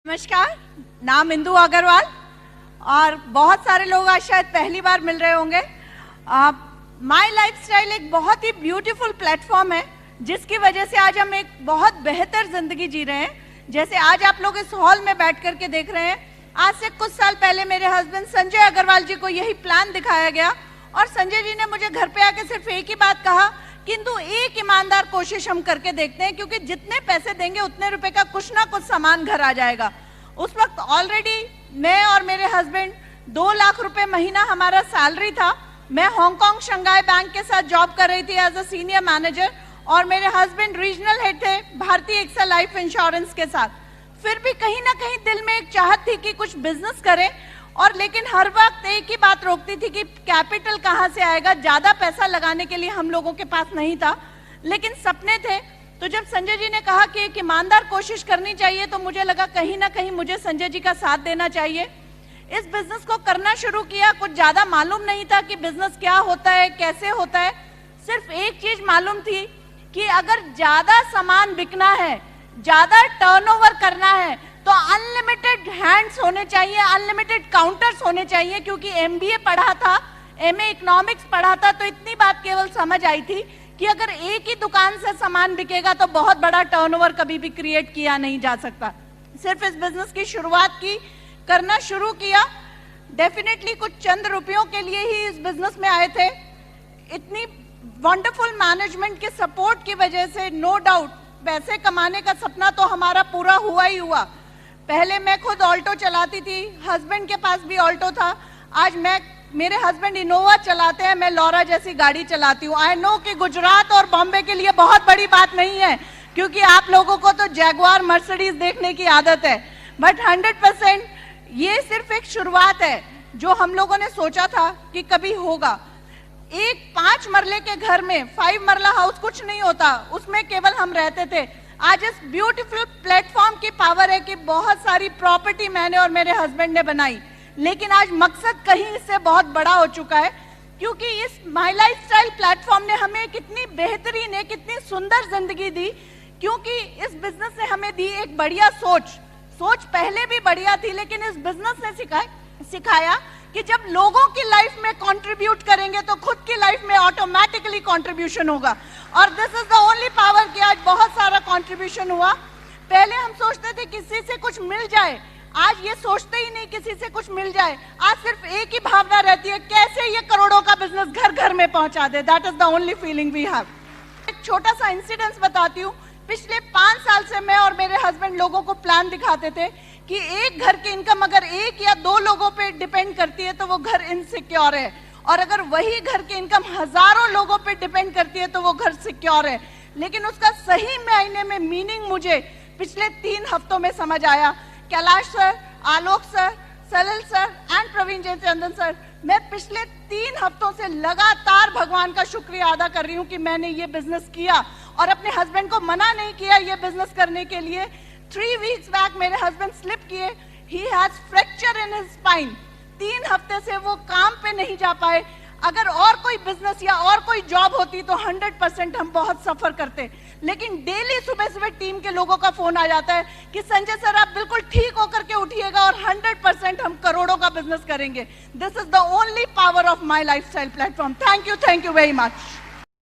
नमस्कार, नाम इंदु अग्रवाल और बहुत सारे लोग आज शायद पहली बार मिल रहे होंगे। माय लाइफस्टाइल एक बहुत ही ब्यूटीफुल प्लेटफॉर्म है जिसकी वजह से आज हम एक बहुत बेहतर जिंदगी जी रहे हैं। जैसे आज आप लोग इस हॉल में बैठ करके देख रहे हैं, आज से कुछ साल पहले मेरे हस्बैंड संजय अग्रवाल जी को यही प्लान दिखाया गया और संजय जी ने मुझे घर पे आके सिर्फ एक ही बात कहा, किंतु एक ईमानदार कोशिश हम करके देखते हैं क्योंकि जितने पैसे देंगे उतने रुपए का कुछ ना कुछ सामान घर आ जाएगा। उस वक्त ऑलरेडी मैं और मेरे हस्बैंड 2 लाख रुपए महीना हमारा सैलरी था। मैं हांगकांग शंघाई बैंक के साथ जॉब कर रही थी एज अ सीनियर मैनेजर और मेरे हस्बैंड रीजनल हेड थे भारतीय एक्सेल लाइफ इंश्योरेंस के साथ। फिर भी कहीं ना कहीं दिल में एक चाहत थी कि कुछ बिजनेस करें, और लेकिन हर वक्त एक ही बात रोकती थी कि कैपिटल कहाँ से आएगा, ज्यादा पैसा लगाने के लिए हम लोगों के पास नहीं था, लेकिन सपने थे। तो जब संजय जी ने कहा कि एक ईमानदार कोशिश करनी चाहिए तो मुझे लगा कहीं ना कहीं मुझे संजय जी का साथ देना चाहिए। इस बिजनेस को करना शुरू किया। कुछ ज्यादा मालूम नहीं था कि बिजनेस क्या होता है, कैसे होता है। सिर्फ एक चीज मालूम थी कि अगर ज्यादा सामान बिकना है, ज्यादा टर्नओवर करना है तो अनलिमिटेड हैंड्स होने चाहिए, अनलिमिटेड काउंटर्स होने चाहिए। क्योंकि एमबीए पढ़ा था, एमए इकोनॉमिक्स पढ़ा था, तो इतनी बात केवल समझ आई थी कि अगर एक ही दुकान से सामान बिकेगा तो बहुत बड़ा टर्नओवर कभी भी क्रिएट किया नहीं जा सकता। सिर्फ इस बिजनेस की शुरुआत की, करना शुरू किया। डेफिनेटली कुछ चंद रुपयों के लिए ही इस बिजनेस में आए थे। इतनी वंडरफुल मैनेजमेंट के सपोर्ट की वजह से नो डाउट पैसे कमाने का सपना तो हमारा पूरा हुआ ही हुआ। पहले मैं खुद ऑल्टो चलाती थी, हस्बैंड के पास भी ऑल्टो था। आज मेरे हस्बैंड इनोवा चलाते हैं, मैं लॉरा जैसी गाड़ी चलाती हूँ। आई नो कि गुजरात और बॉम्बे के लिए बहुत बड़ी बात नहीं है क्योंकि आप लोगों को तो जैगुआर मर्सिडीज देखने की आदत है, बट 100% ये सिर्फ एक शुरुआत है जो हम लोगों ने सोचा था कि कभी होगा। एक 5 मरले के घर में 5 मरला हाउस कुछ नहीं होता, उसमें केवल हम रहते थे। आज इस ब्यूटीफुल प्लेटफॉर्म की पावर है कि बहुत सारी प्रॉपर्टी मैंने और मेरे हस्बैंड ने बनाई, लेकिन आज मकसद कहीं इससे बहुत बड़ा हो चुका है क्योंकि इस माय लाइफस्टाइल प्लेटफॉर्म ने हमें कितनी बेहतरीन, कितनी सुंदर जिंदगी दी। क्योंकि इस बिजनेस ने हमें दी एक बढ़िया सोच पहले भी बढ़िया थी, लेकिन इस बिजनेस ने सिखाया कि जब लोगों की लाइफ में कंट्रीब्यूट करेंगे तो खुद की लाइफ में ऑटोमेटिकली कंट्रीब्यूशन होगा। और this is the only power कि आज बहुत सारा कंट्रीब्यूशन हुआ। पहले हम सोचते थे किसी से कुछ मिल जाए, आज ये सोचते ही नहीं किसी से कुछ मिल जाए। आज सिर्फ एक ही भावना रहती है, कैसे ये करोड़ों का बिजनेस घर घर में पहुंचा दे। That is the only feeling we have. एक छोटा सा इंसिडेंस बताती हूँ। पिछले 5 साल से मैं और मेरे हस्बैंड लोगों को प्लान दिखाते थे कि एक घर की इनकम अगर 1 या 2 लोगों पे डिपेंड करती है तो वो घर इनसिक्योर है, और अगर वही घर की इनकम हजारों लोगों पे डिपेंड करती है तो वो घर सिक्योर है। लेकिन उसका सही मायने में मीनिंग मुझे पिछले 3 हफ्तों में समझ आया। Kailash sir, Alok sir, Salil sir and Praveen Jaichandan sir, मैं पिछले 3 हफ्तों से लगातार भगवान का शुक्रिया अदा कर रही हूँ कि मैंने ये बिजनेस किया और अपने हस्बैंड को मना नहीं किया ये बिजनेस करने के लिए। 3 वीक्स बैक मेरे हस्बैंड स्लिप किए, he has fracture in his spine. 3 हफ्ते से वो काम पे नहीं जा पाए। अगर और कोई बिजनेस या और कोई जॉब होती तो 100% हम बहुत सफर करते, लेकिन डेली सुबह सुबह टीम के लोगों का फोन आ जाता है कि संजय सर आप बिल्कुल ठीक होकर के उठिएगा और 100% हम करोड़ों का बिजनेस करेंगे। This is the only power of my lifestyle platform. Thank you very much.